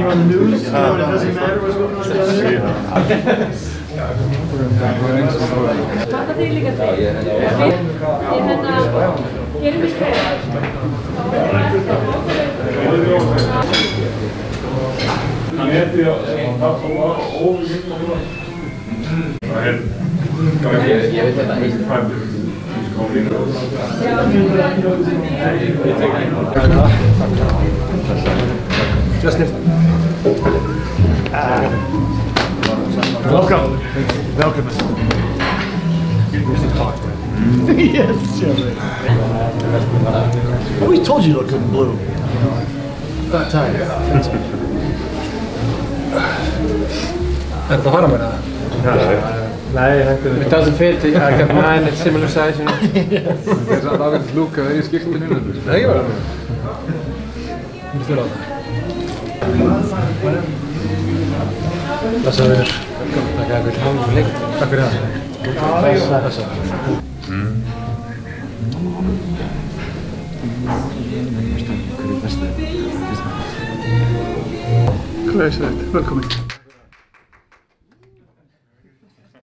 on the news, you know, and it doesn't matter what's going on down there. Smakar þig líka til? Gerum við skreið? Ég veit þetta ekki. Justin. Welcome. Welcome. Yes, I always told you you look good in blue. About time. Þetta fara með það? Nej, It doesn't fit. I got mine at similar size, you know. There's a lot of look very skilled in it. Nej, vad är det? Du står där. Vad sa du? Tack, jag vill ha en lägg. Tack för det. Passa. Glæsilegt, velkomin.